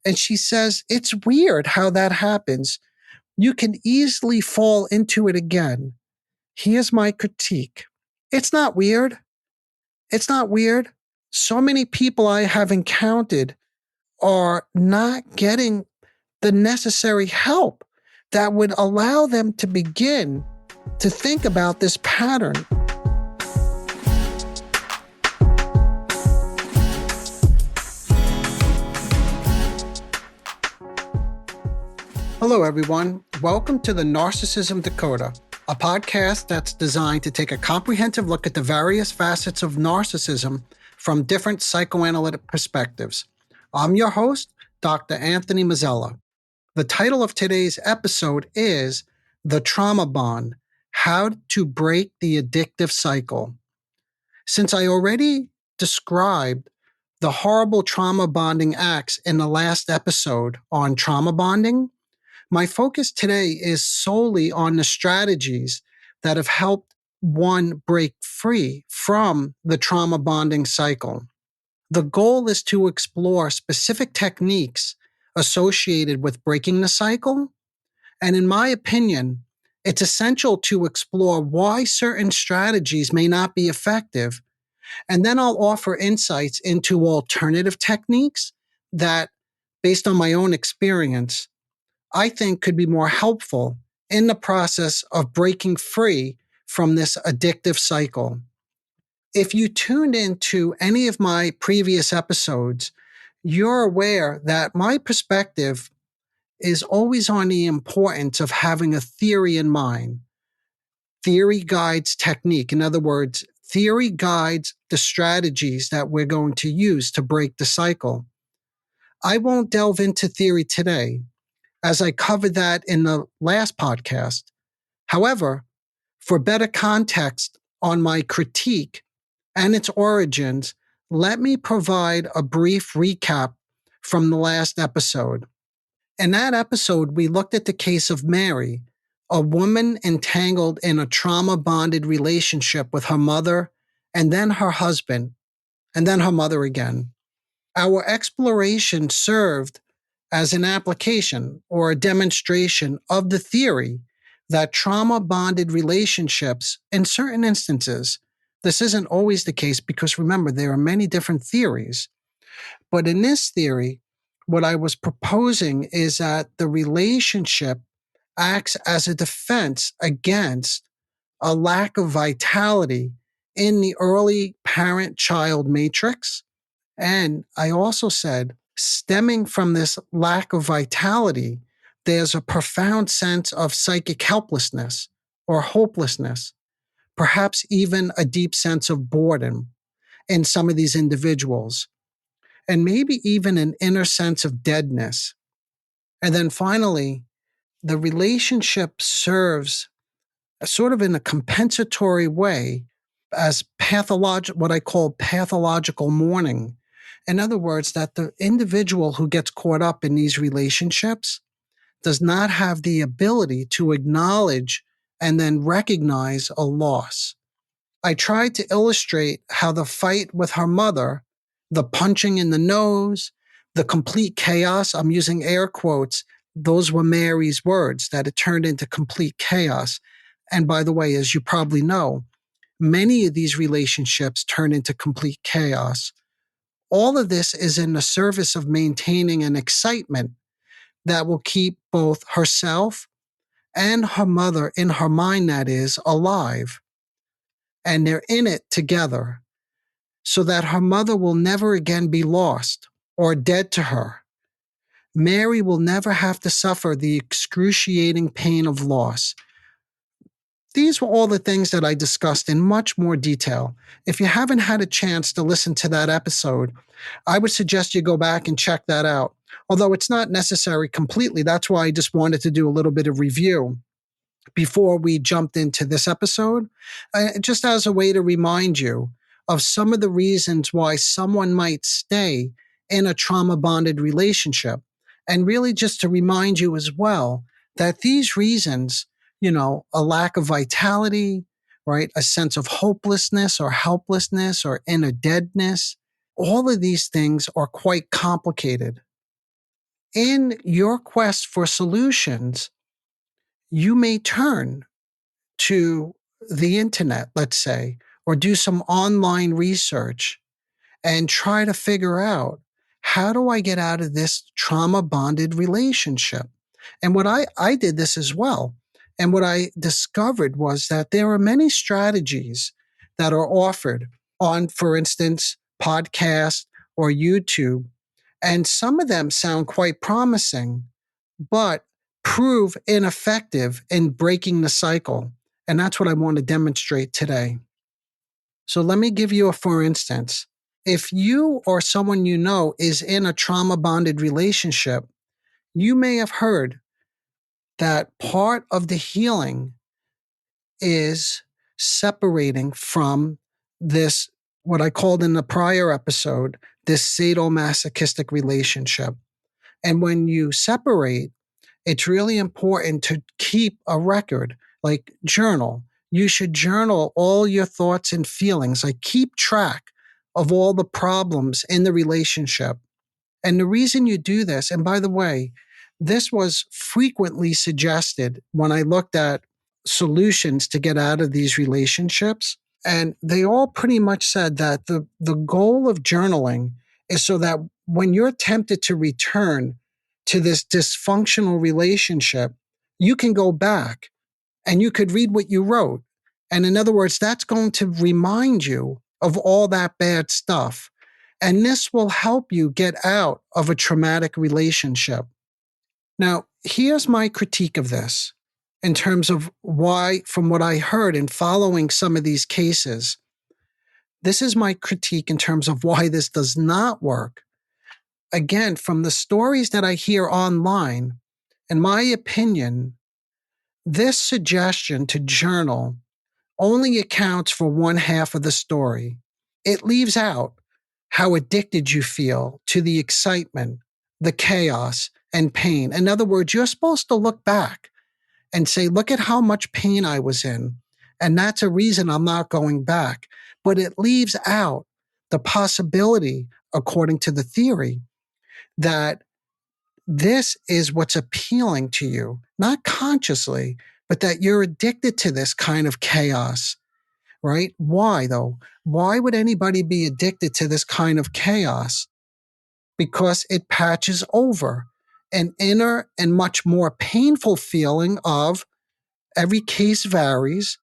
And she says, it's weird how that happens. You can easily fall into it again. Here's my critique. It's not weird. It's not weird. So many people I have encountered are not getting the necessary help that would allow them to begin to think about this pattern. Hello, everyone. Welcome to the Narcissism Decoder, a podcast that's designed to take a comprehensive look at the various facets of narcissism from different psychoanalytic perspectives. I'm your host, Dr. Anthony Mazzella. The title of today's episode is The Trauma Bond: How to Break the Addictive Cycle. Since I already described the horrible trauma bonding acts in the last episode on trauma bonding, my focus today is solely on the strategies that have helped one break free from the trauma bonding cycle. The goal is to explore specific techniques associated with breaking the cycle. And in my opinion, it's essential to explore why certain strategies may not be effective. And then I'll offer insights into alternative techniques that, based on my own experience, I think could be more helpful in the process of breaking free from this addictive cycle. If you tuned into any of my previous episodes, you're aware that my perspective is always on the importance of having a theory in mind. Theory guides technique. In other words, theory guides the strategies that we're going to use to break the cycle. I won't delve into theory today, as I covered that in the last podcast. However, for better context on my critique and its origins, let me provide a brief recap from the last episode. In that episode, we looked at the case of Mary, a woman entangled in a trauma-bonded relationship with her mother, and then her husband, and then her mother again. Our exploration served as an application or a demonstration of the theory that trauma-bonded relationships, in certain instances, this isn't always the case because remember, there are many different theories. But in this theory, what I was proposing is that the relationship acts as a defense against a lack of vitality in the early parent-child matrix. And I also said, stemming from this lack of vitality, there's a profound sense of psychic helplessness or hopelessness, perhaps even a deep sense of boredom in some of these individuals, and maybe even an inner sense of deadness. And then finally, the relationship serves sort of in a compensatory way as what I call pathological mourning. In other words, that the individual who gets caught up in these relationships does not have the ability to acknowledge and then recognize a loss. I tried to illustrate how the fight with her mother, the punching in the nose, the complete chaos, I'm using air quotes, those were Mary's words, that it turned into complete chaos. And by the way, as you probably know, many of these relationships turn into complete chaos. All of this is in the service of maintaining an excitement that will keep both herself and her mother, in her mind that is, alive. And they're in it together so that her mother will never again be lost or dead to her. Mary will never have to suffer the excruciating pain of loss. These were all the things that I discussed in much more detail. If you haven't had a chance to listen to that episode, I would suggest you go back and check that out. Although it's not necessary completely, that's why I just wanted to do a little bit of review before we jumped into this episode, just as a way to remind you of some of the reasons why someone might stay in a trauma-bonded relationship. And really just to remind you as well that these reasons, a lack of vitality, right? A sense of hopelessness or helplessness or inner deadness. All of these things are quite complicated. in your quest for solutions, you may turn to the internet, let's say, or do some online research and try to figure out, how do I get out of this trauma bonded relationship? And I did this as well. And what I discovered was that there are many strategies that are offered on, for instance, podcast or YouTube. And some of them sound quite promising, but prove ineffective in breaking the cycle. And that's what I want to demonstrate today. So let me give you a for instance. If you or someone you know is in a trauma bonded relationship, you may have heard that part of the healing is separating from this, what I called in the prior episode, this sadomasochistic relationship. And when you separate, it's really important to keep a record, like journal. You should journal all your thoughts and feelings, like keep track of all the problems in the relationship. And the reason you do this, and by the way, this was frequently suggested when I looked at solutions to get out of these relationships. And they all pretty much said that the goal of journaling is so that when you're tempted to return to this dysfunctional relationship, you can go back and you could read what you wrote. And in other words, that's going to remind you of all that bad stuff. And this will help you get out of a traumatic relationship. Now, here's my critique of this in terms of why, from what I heard in following some of these cases, this is my critique in terms of why this does not work. Again, from the stories that I hear online, in my opinion, this suggestion to journal only accounts for one half of the story. It leaves out how addicted you feel to the excitement, the chaos, and pain. In other words, you're supposed to look back and say, look at how much pain I was in. And that's a reason I'm not going back. But it leaves out the possibility, according to the theory, that this is what's appealing to you, not consciously, but that you're addicted to this kind of chaos, right? Why though? Why would anybody be addicted to this kind of chaos? Because it patches over an inner and much more painful feeling of, every case varies,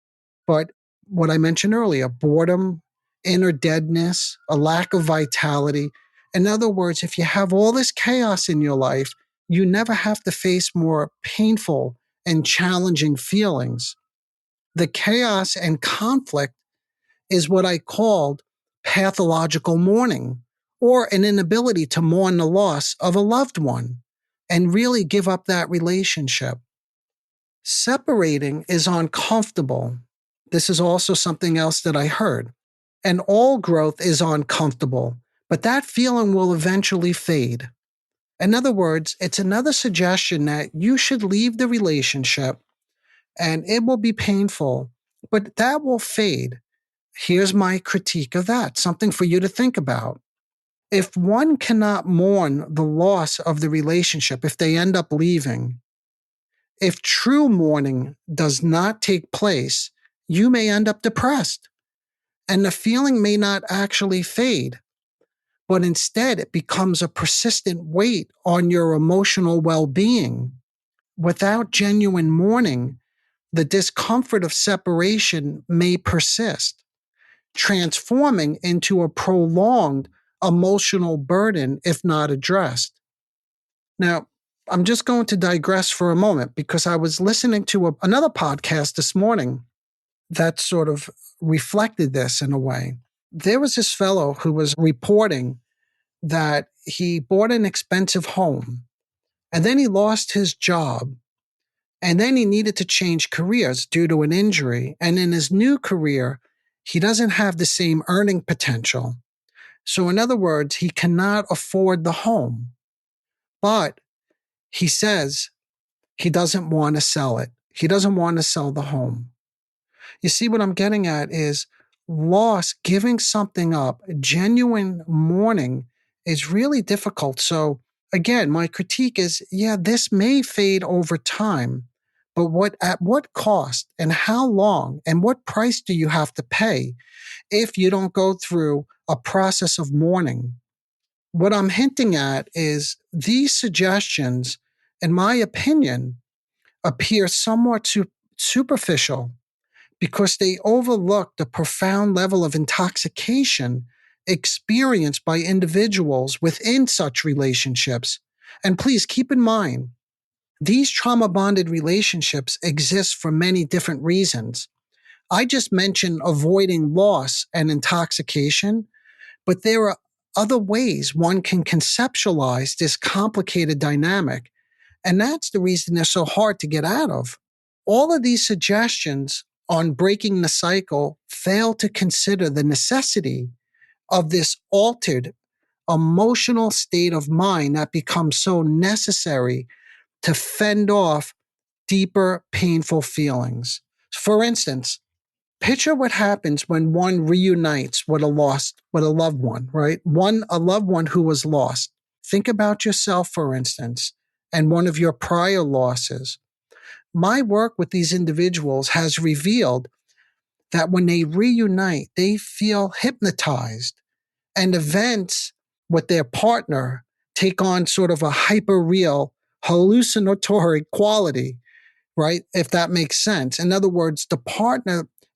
but what I mentioned earlier, boredom, inner deadness, a lack of vitality. In other words, if you have all this chaos in your life, you never have to face more painful and challenging feelings. The chaos and conflict is what I called pathological mourning, or an inability to mourn the loss of a loved one and really give up that relationship. Separating is uncomfortable. This is also something else that I heard. And all growth is uncomfortable, but that feeling will eventually fade. In other words, it's another suggestion that you should leave the relationship and it will be painful, but that will fade. Here's my critique of that, something for you to think about. If one cannot mourn the loss of the relationship, if they end up leaving, if true mourning does not take place, you may end up depressed. And the feeling may not actually fade, but instead it becomes a persistent weight on your emotional well being. Without genuine mourning, the discomfort of separation may persist, transforming into a prolonged emotional burden if not addressed. Now, I'm just going to digress for a moment because I was listening to another podcast this morning that sort of reflected this in a way. There was this fellow who was reporting that he bought an expensive home and then he lost his job and then he needed to change careers due to an injury. And in his new career, he doesn't have the same earning potential. So, in other words, he cannot afford the home. But he says he doesn't want to sell it. He doesn't want to sell the home. You see, what I'm getting at is loss, giving something up, genuine mourning is really difficult. So Again, my critique is, yeah, this may fade over time, but at what cost and how long and what price do you have to pay if you don't go through a process of mourning? What I'm hinting at is these suggestions, in my opinion, appear somewhat superficial because they overlook the profound level of intoxication experienced by individuals within such relationships. And please keep in mind, these trauma bonded relationships exist for many different reasons. I just mentioned avoiding loss and intoxication, but there are other ways one can conceptualize this complicated dynamic. And that's the reason they're so hard to get out of. All of these suggestions on breaking the cycle fail to consider the necessity of this altered emotional state of mind that becomes so necessary to fend off deeper, painful feelings. For instance, picture what happens when one reunites with a loved one, right? A loved one who was lost. Think about yourself, for instance, and one of your prior losses. My work with these individuals has revealed that when they reunite, they feel hypnotized, and events with their partner take on sort of a hyper real hallucinatory quality, right? If that makes sense. In other words,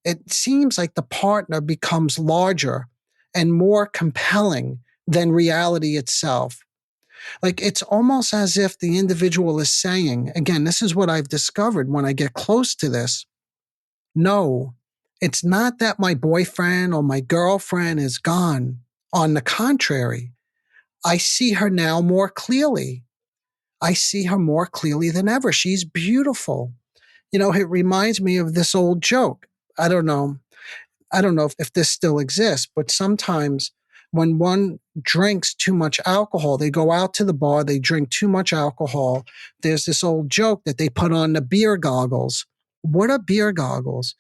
it seems like the partner becomes larger and more compelling than reality itself. Like it's almost as if the individual is saying, again, this is what I've discovered when I get close to this. No, it's not that my boyfriend or my girlfriend is gone. On the contrary, I see her now more clearly. I see her more clearly than ever. She's beautiful. It reminds me of this old joke. I don't know. I don't know if this still exists, but sometimes when one drinks too much alcohol, they go out to the bar, they drink too much alcohol. There's this old joke that they put on the beer goggles. What are beer goggles?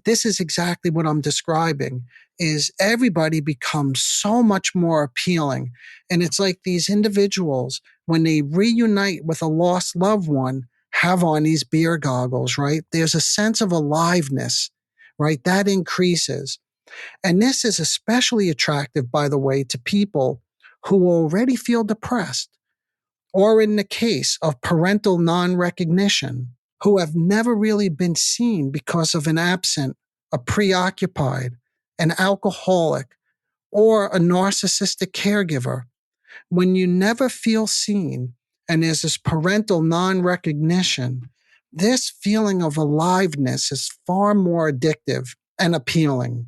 This is exactly what I'm describing is everybody becomes so much more appealing. And it's like these individuals, when they reunite with a lost loved one, have on these beer goggles, right? There's a sense of aliveness, right? That increases. And this is especially attractive, by the way, to people who already feel depressed, or in the case of parental non recognition, who have never really been seen because of an absent, a preoccupied, an alcoholic, or a narcissistic caregiver. When you never feel seen and there's this parental non recognition, this feeling of aliveness is far more addictive and appealing.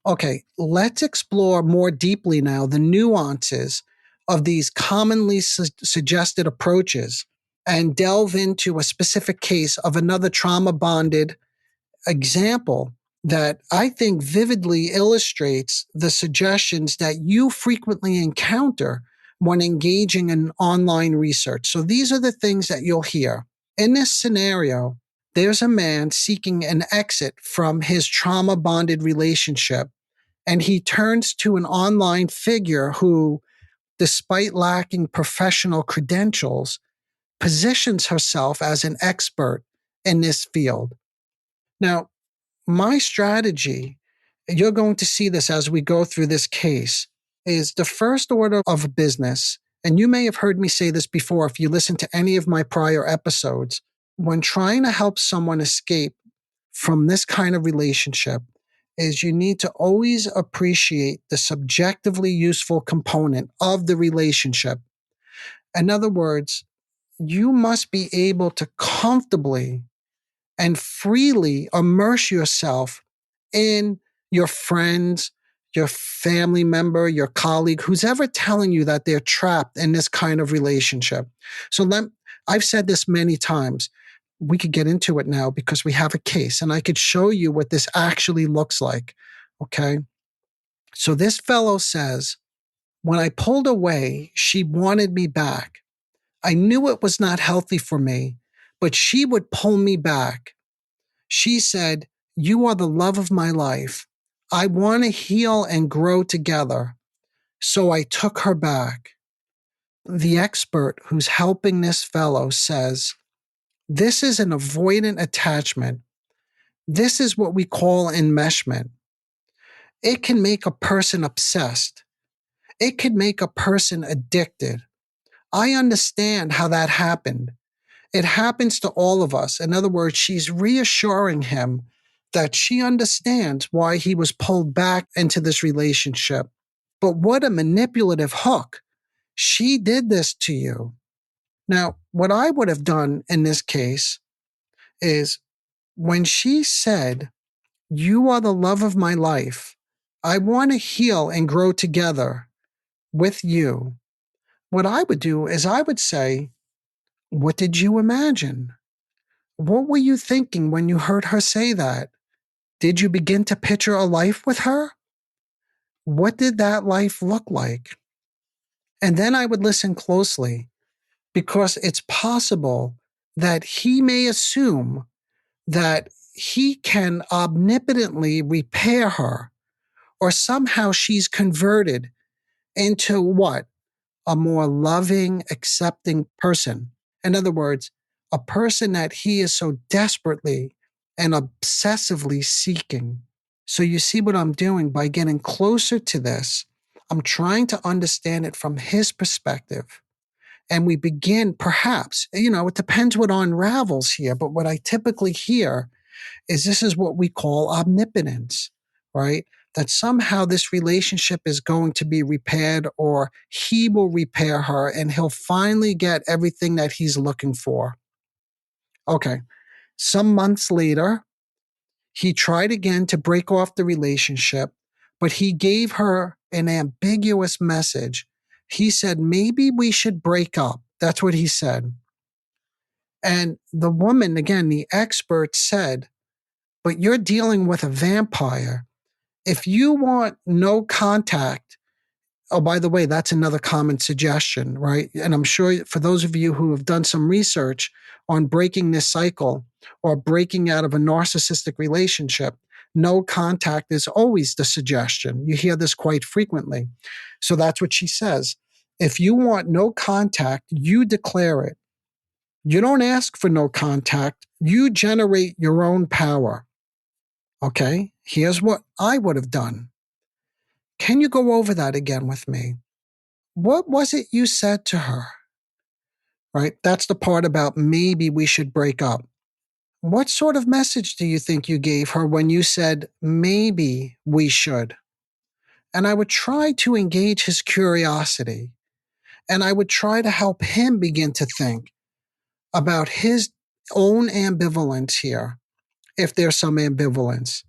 Okay, let's explore more deeply now the nuances of these commonly suggested approaches and delve into a specific case of another trauma bonded example that I think vividly illustrates the suggestions that you frequently encounter when engaging in online research. So these are the things that you'll hear. In this scenario, there's a man seeking an exit from his trauma bonded relationship, and he turns to an online figure who, despite lacking professional credentials, positions herself as an expert in this field. Now, my strategy, you're going to see this as we go through this case, is the first order of business. And you may have heard me say this before if you listen to any of my prior episodes. When trying to help someone escape from this kind of relationship, is you need to always appreciate the subjectively useful component of the relationship. In other words, you must be able to comfortably and freely immerse yourself in your friends, your family member, your colleague, who's ever telling you that they're trapped in this kind of relationship. So I've said this many times. We could get into it now because we have a case and I could show you what this actually looks like. Okay. So this fellow says, when I pulled away, she wanted me back. I knew it was not healthy for me, but she would pull me back. She said, "You are the love of my life. I want to heal and grow together." So I took her back. The expert who's helping this fellow says, this is an avoidant attachment. This is what we call enmeshment. It can make a person obsessed. It could make a person addicted. I understand how that happened. It happens to all of us. In other words, she's reassuring him that she understands why he was pulled back into this relationship. But what a manipulative hook. She did this to you. Now, what I would have done in this case is when she said, "You are the love of my life. I want to heal and grow together with you." What I would do is I would say, "What did you imagine? What were you thinking when you heard her say that? Did you begin to picture a life with her? What did that life look like?" And then I would listen closely because it's possible that he may assume that he can omnipotently repair her, or somehow she's converted into what? A more loving, accepting person. In other words, a person that he is so desperately and obsessively seeking. So you see what I'm doing by getting closer to this. I'm trying to understand it from his perspective. And we begin, perhaps, it depends what unravels here, but what I typically hear is this is what we call omnipotence, right? That somehow this relationship is going to be repaired, or he will repair her and he'll finally get everything that he's looking for. Okay. Some months later, he tried again to break off the relationship, but he gave her an ambiguous message. He said, maybe we should break up. That's what he said. And the woman, again, the expert said, but you're dealing with a vampire. If you want no contact, oh, by the way, that's another common suggestion, right? And I'm sure for those of you who have done some research on breaking this cycle or breaking out of a narcissistic relationship, no contact is always the suggestion. You hear this quite frequently. So that's what she says. If you want no contact, you declare it. You don't ask for no contact. You generate your own power. Okay, here's what I would have done. Can you go over that again with me? What was it you said to her? Right? That's the part about maybe we should break up. What sort of message do you think you gave her when you said maybe we should? And I would try to engage his curiosity, and I would try to help him begin to think about his own ambivalence here, if there's some ambivalence.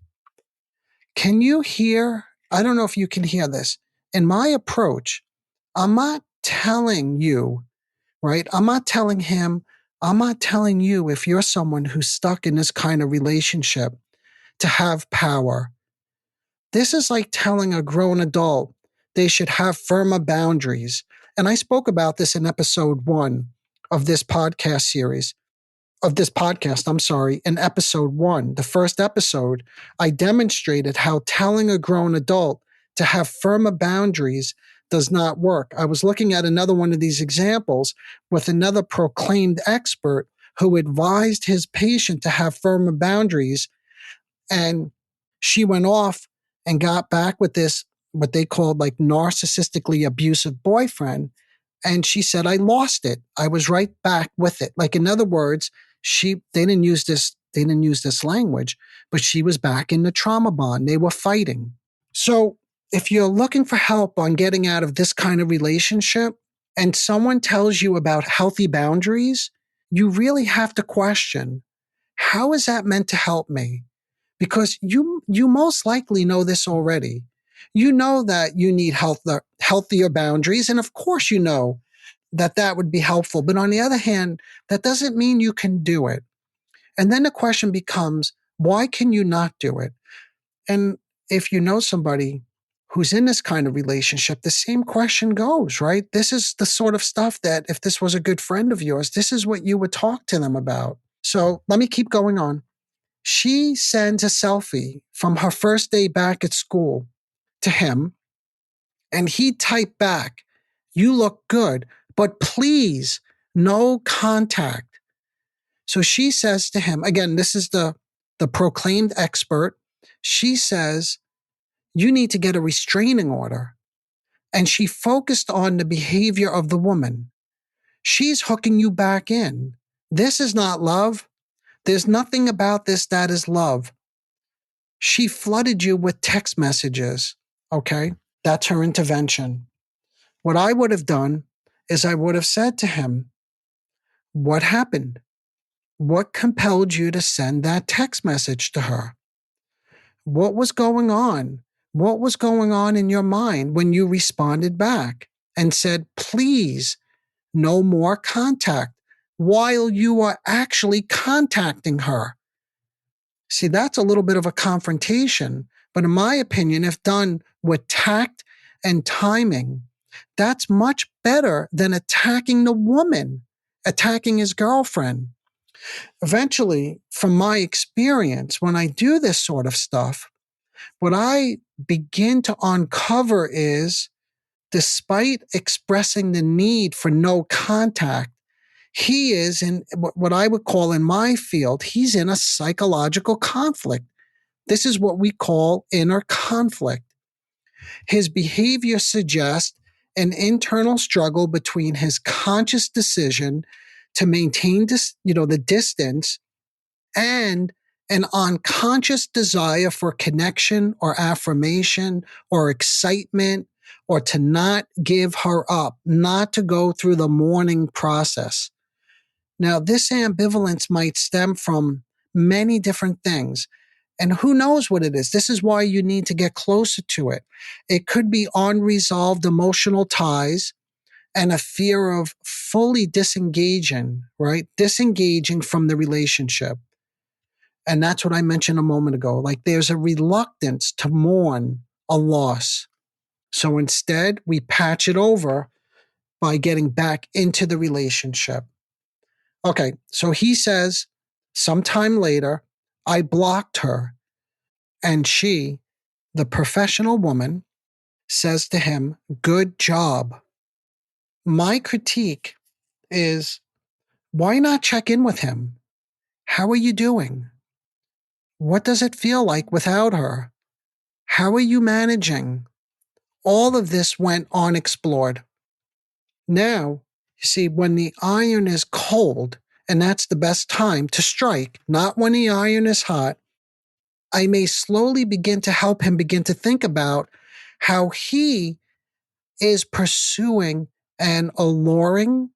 Can you hear? I don't know if you can hear this. In my approach, I'm not telling you, right? I'm not telling him, I'm not telling you if you're someone who's stuck in this kind of relationship to have power. This is like telling a grown adult they should have firmer boundaries. And I spoke about this in episode 1 of this podcast series. Of this podcast, I'm sorry, in episode 1, the first episode, I demonstrated how telling a grown adult to have firmer boundaries does not work. I was looking at another one of these examples with another proclaimed expert who advised his patient to have firmer boundaries. And she went off and got back with this, what they called like narcissistically abusive boyfriend. And she said, I lost it. I was right back with it. Like, in other words, they didn't use this language, but she was back in the trauma bond. They were fighting. So if you're looking for help on getting out of this kind of relationship and someone tells you about healthy boundaries, you really have to question, how is that meant to help me? Because you most likely know this already. You know that you need healthier boundaries. And of course, you know that would be helpful. But on the other hand, that doesn't mean you can do it. And then the question becomes, why can you not do it? And if you know somebody who's in this kind of relationship, the same question goes, right? This is the sort of stuff that if this was a good friend of yours, this is what you would talk to them about. So let me keep going on. She sends a selfie from her first day back at school to him, and he typed back, "You look good, but please, no contact. So she says to him, again, this is the proclaimed expert. She says, you need to get a restraining order. And she focused on the behavior of the woman. She's hooking you back in. This is not love. There's nothing about this that is love. She flooded you with text messages. Okay. That's her intervention. What I would have done is I would have said to him, what happened? What compelled you to send that text message to her? What was going on? What was going on in your mind when you responded back and said, please, no more contact, while you are actually contacting her? See, that's a little bit of a confrontation. But in my opinion, if done with tact and timing, that's much better than attacking the woman, attacking his girlfriend. Eventually, from my experience, when I do this sort of stuff, what I begin to uncover is, despite expressing the need for no contact, he is in what I would call in my field, he's in a psychological conflict. This is what we call inner conflict. His behavior suggests an internal struggle between his conscious decision to maintain the distance and an unconscious desire for connection or affirmation or excitement, or to not give her up, not to go through the mourning process. Now, this ambivalence might stem from many different things. And who knows what it is? This is why you need to get closer to it. It could be unresolved emotional ties and a fear of fully disengaging, right? Disengaging from the relationship. And that's what I mentioned a moment ago. Like there's a reluctance to mourn a loss. So instead, we patch it over by getting back into the relationship. Okay, so he says, sometime later, I blocked her. And she, the professional woman, says to him, good job. My critique is, why not check in with him? How are you doing? What does it feel like without her? How are you managing? All of this went unexplored. Now, you see, when the iron is cold, and that's the best time to strike, not when the iron is hot, I may slowly begin to help him begin to think about how he is pursuing an alluring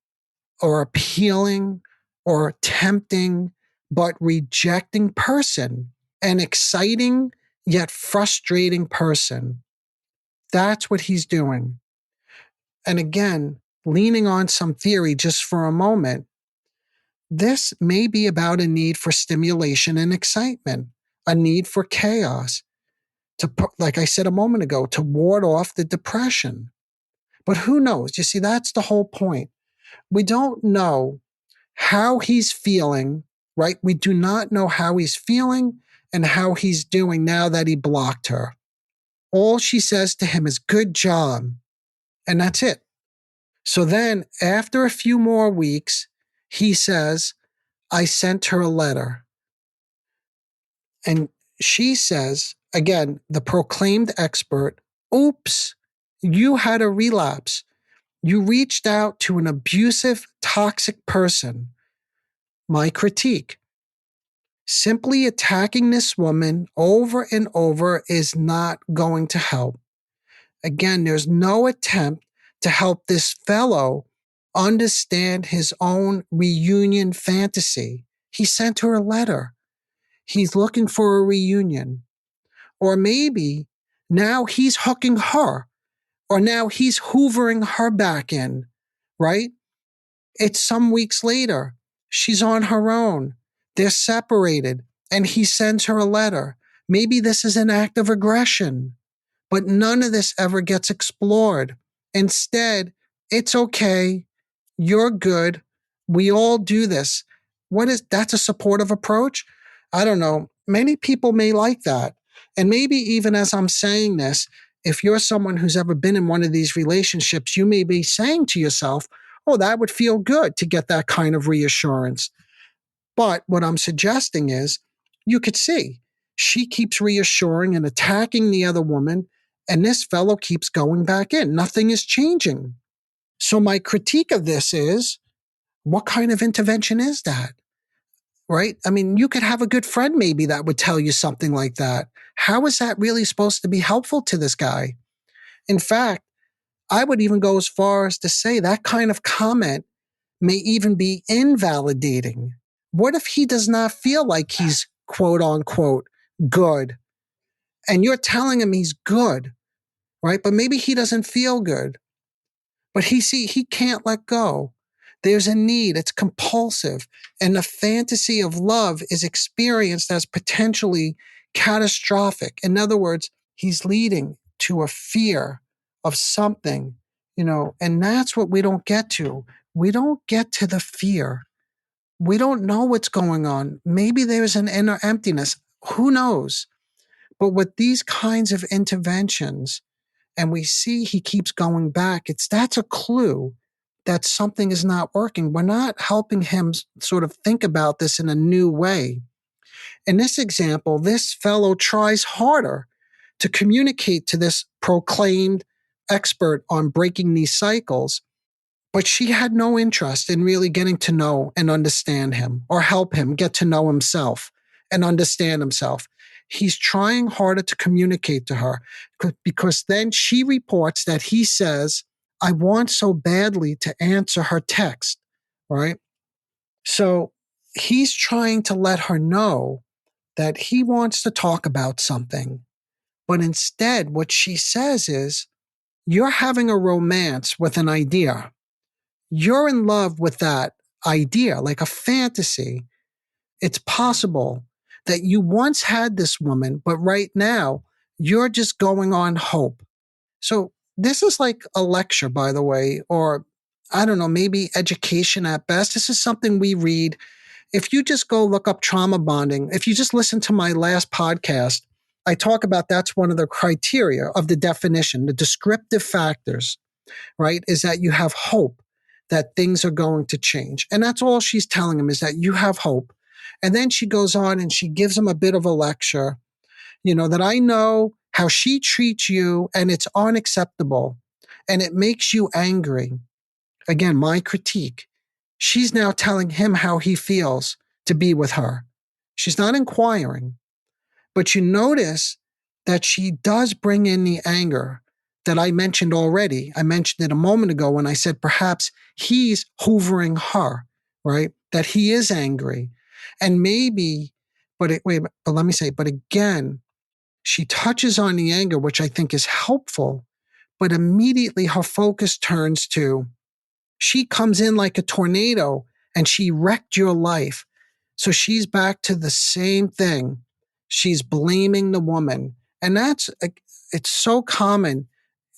or appealing or tempting but rejecting person, an exciting yet frustrating person. That's what he's doing. And again, leaning on some theory just for a moment, this may be about a need for stimulation and excitement, a need for chaos, to, like I said a moment ago, to ward off the depression. But who knows? You see, that's the whole point. We don't know how he's feeling, right? We do not know how he's feeling and how he's doing now that he blocked her. All she says to him is, good job. And that's it. So then, after a few more weeks, he says, I sent her a letter. And she says, again, the proclaimed expert, oops, you had a relapse. You reached out to an abusive, toxic person. My critique: simply attacking this woman over and over is not going to help. Again, there's no attempt to help this fellow understand his own reunion fantasy. He sent her a letter. He's looking for a reunion. Or maybe now he's hooking her, or now he's hoovering her back in, right? It's some weeks later. She's on her own. They're separated, and he sends her a letter. Maybe this is an act of aggression, but none of this ever gets explored. Instead, it's okay. You're good. We all do this. That's a supportive approach? I don't know. Many people may like that. And maybe even as I'm saying this, if you're someone who's ever been in one of these relationships, you may be saying to yourself, Oh, that would feel good to get that kind of reassurance. But what I'm suggesting is you could see she keeps reassuring and attacking the other woman, and this fellow keeps going back in. Nothing is changing. So my critique of this is, what kind of intervention is that? Right? I mean, you could have a good friend maybe that would tell you something like that. How is that really supposed to be helpful to this guy? In fact, I would even go as far as to say that kind of comment may even be invalidating. What if he does not feel like he's quote unquote good? And you're telling him he's good, right? But maybe he doesn't feel good. But he can't let go. There's a need, it's compulsive. And the fantasy of love is experienced as potentially catastrophic. In other words, he's leading to a fear of something, and that's what we don't get to. We don't get to the fear. We don't know what's going on. Maybe there's an inner emptiness. Who knows? But with these kinds of interventions, and we see he keeps going back, that's a clue that something is not working. We're not helping him sort of think about this in a new way. In this example, this fellow tries harder to communicate to this proclaimed expert on breaking these cycles, but she had no interest in really getting to know and understand him or help him get to know himself and understand himself. He's trying harder to communicate to her because then she reports that he says, I want so badly to answer her text, right? So he's trying to let her know that he wants to talk about something. But instead, what she says is, you're having a romance with an idea. You're in love with that idea, like a fantasy. It's possible that you once had this woman, but right now you're just going on hope. So this is like a lecture, by the way, or I don't know, maybe education at best. This is something we read. If you just go look up trauma bonding, if you just listen to my last podcast, I talk about that's one of the criteria of the definition, the descriptive factors, right? Is that you have hope that things are going to change. And that's all she's telling him, is that you have hope. And then she goes on and she gives him a bit of a lecture, that I know how she treats you and it's unacceptable and it makes you angry. Again, my critique. She's now telling him how he feels to be with her. She's not inquiring, but you notice that she does bring in the anger that I mentioned already. I mentioned it a moment ago when I said perhaps he's hoovering her, right? That he is angry. And maybe, but let me say, but again, she touches on the anger, which I think is helpful, but immediately her focus turns to, she comes in like a tornado and she wrecked your life. So she's back to the same thing. She's blaming the woman. And it's so common.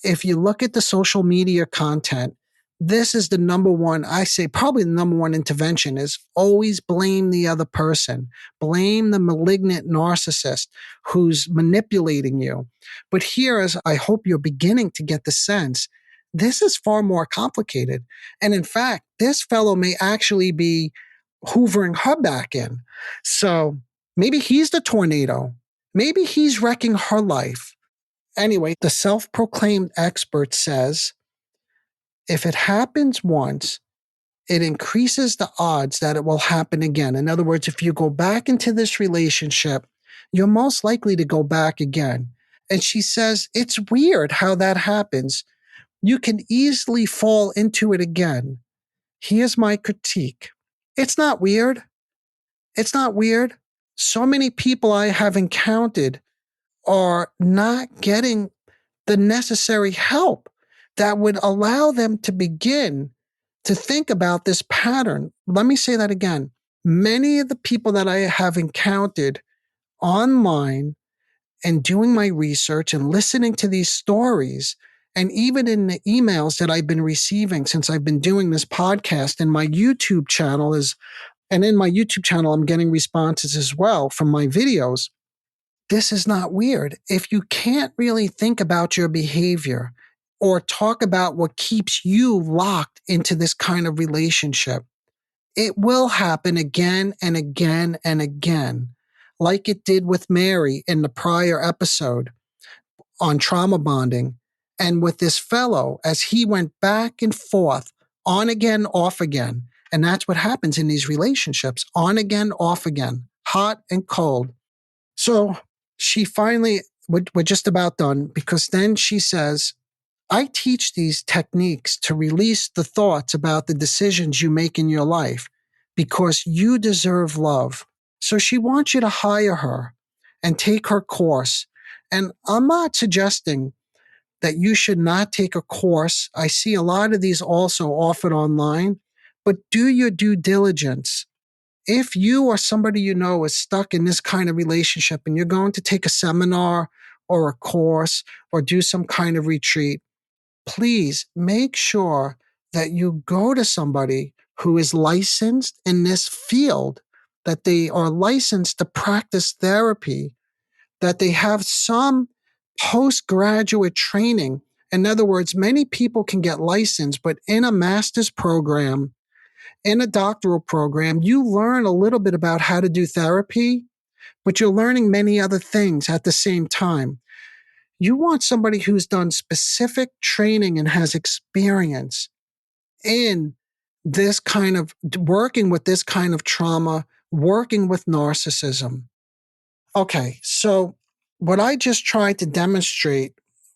If you look at the social media content, this is the number one, I say probably the number one intervention is always blame the other person. Blame the malignant narcissist who's manipulating you. But here, as I hope you're beginning to get the sense, this is far more complicated. And in fact, this fellow may actually be hoovering her back in. So maybe he's the tornado. Maybe he's wrecking her life. Anyway, the self-proclaimed expert says, if it happens once, it increases the odds that it will happen again. In other words, if you go back into this relationship, you're most likely to go back again. And she says, it's weird how that happens. You can easily fall into it again. Here's my critique. It's not weird. It's not weird. So many people I have encountered are not getting the necessary help that would allow them to begin to think about this pattern. Let me say that again. Many of the people that I have encountered online and doing my research and listening to these stories, and even in the emails that I've been receiving since I've been doing this podcast, and my YouTube channel and in my YouTube channel, I'm getting responses as well from my videos. This is not weird. If you can't really think about your behavior, or talk about what keeps you locked into this kind of relationship. It will happen again and again and again, like it did with Mary in the prior episode on trauma bonding. And with this fellow, as he went back and forth, on again, off again. And that's what happens in these relationships, on again, off again, hot and cold. So she finally, we're just about done, because then she says, I teach these techniques to release the thoughts about the decisions you make in your life because you deserve love. So she wants you to hire her and take her course. And I'm not suggesting that you should not take a course. I see a lot of these also offered online, but do your due diligence. If you or somebody you know is stuck in this kind of relationship and you're going to take a seminar or a course or do some kind of retreat, please make sure that you go to somebody who is licensed in this field, that they are licensed to practice therapy, that they have some postgraduate training. In other words, many people can get licensed, but in a master's program, in a doctoral program, you learn a little bit about how to do therapy, but you're learning many other things at the same time. You want somebody who's done specific training and has experience in this kind of working with this kind of trauma, working with narcissism. Okay, so what I just tried to demonstrate,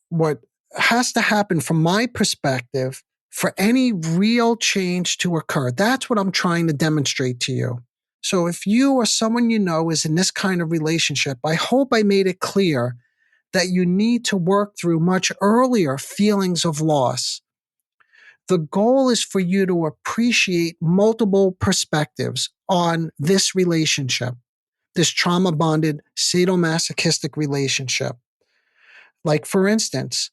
what has to happen from my perspective for any real change to occur, that's what I'm trying to demonstrate to you. So if you or someone you know is in this kind of relationship, I hope I made it clear that you need to work through much earlier feelings of loss. The goal is for you to appreciate multiple perspectives on this relationship, this trauma bonded sadomasochistic relationship. Like, for instance,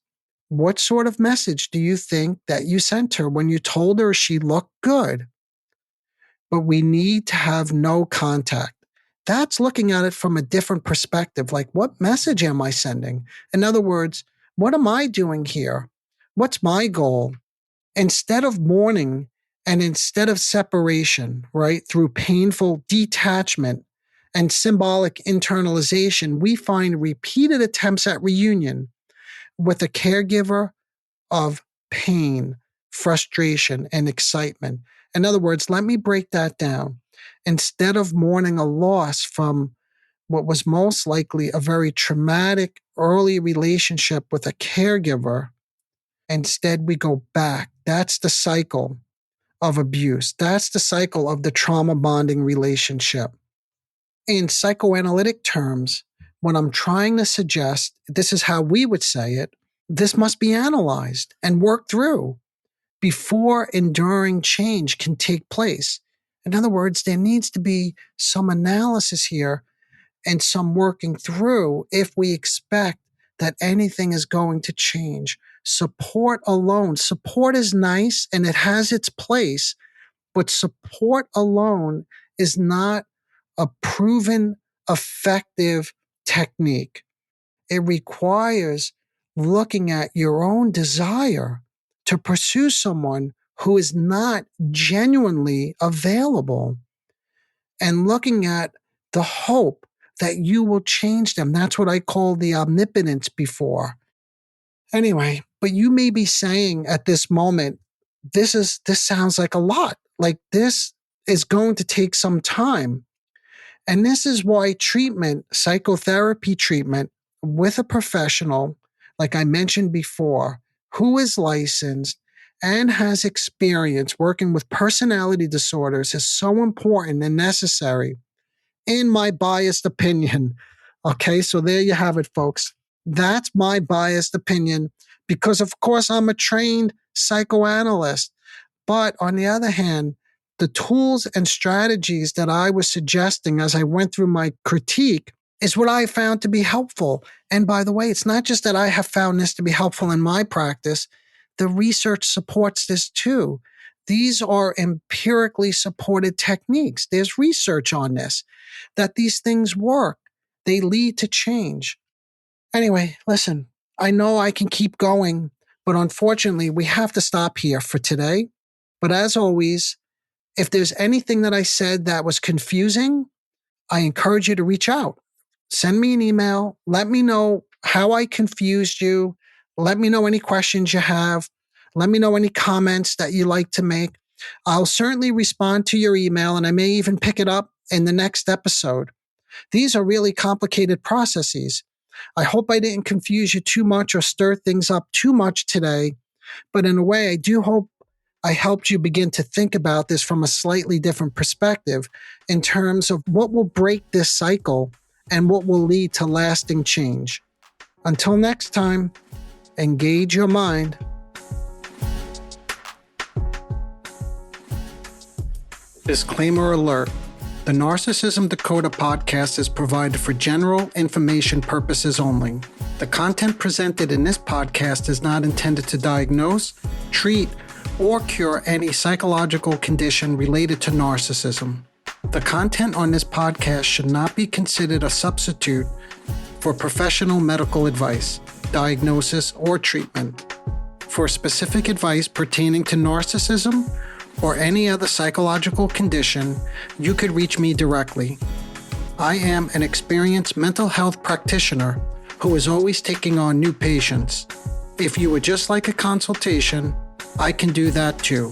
what sort of message do you think that you sent her when you told her she looked good? But we need to have no contact. That's looking at it from a different perspective. Like, what message am I sending? In other words, what am I doing here? What's my goal? Instead of mourning and instead of separation, right, through painful detachment and symbolic internalization, we find repeated attempts at reunion with a caregiver of pain, frustration, and excitement. In other words, let me break that down. Instead of mourning a loss from what was most likely a very traumatic early relationship with a caregiver, instead we go back. That's the cycle of abuse. That's the cycle of the trauma bonding relationship. In psychoanalytic terms, what I'm trying to suggest, this is how we would say it, this must be analyzed and worked through before enduring change can take place. In other words, there needs to be some analysis here and some working through if we expect that anything is going to change. Support alone, support is nice and it has its place, but support alone is not a proven effective technique. It requires looking at your own desire to pursue someone who is not genuinely available and looking at the hope that you will change them. That's what I call the omnipotence before. Anyway, but you may be saying at this moment, this sounds like a lot. Like, this is going to take some time. And this is why treatment, psychotherapy treatment with a professional, like I mentioned before, who is licensed and has experience working with personality disorders is so important and necessary, in my biased opinion. Okay, so there you have it, folks. That's my biased opinion because, of course, I'm a trained psychoanalyst. But on the other hand, the tools and strategies that I was suggesting as I went through my critique is what I found to be helpful. And by the way, it's not just that I have found this to be helpful in my practice, the research supports this too. These are empirically supported techniques. There's research on this, that these things work. They lead to change. Anyway, listen, I know I can keep going, But unfortunately, we have to stop here for today. But as always, if there's anything that I said that was confusing, I encourage you to reach out. Send me an email. Let me know how I confused you. Let me know any questions you have. Let me know any comments that you like to make. I'll certainly respond to your email, and I may even pick it up in the next episode. These are really complicated processes. I hope I didn't confuse you too much or stir things up too much today, but in a way, I do hope I helped you begin to think about this from a slightly different perspective in terms of what will break this cycle and what will lead to lasting change. Until next time, engage your mind. Disclaimer alert. The Narcissism Decoder podcast is provided for general information purposes only. The content presented in this podcast is not intended to diagnose, treat, or cure any psychological condition related to narcissism. The content on this podcast should not be considered a substitute for professional medical advice, diagnosis, or treatment. For specific advice pertaining to narcissism or any other psychological condition, you could reach me directly. I am an experienced mental health practitioner who is always taking on new patients. If you would just like a consultation, I can do that too.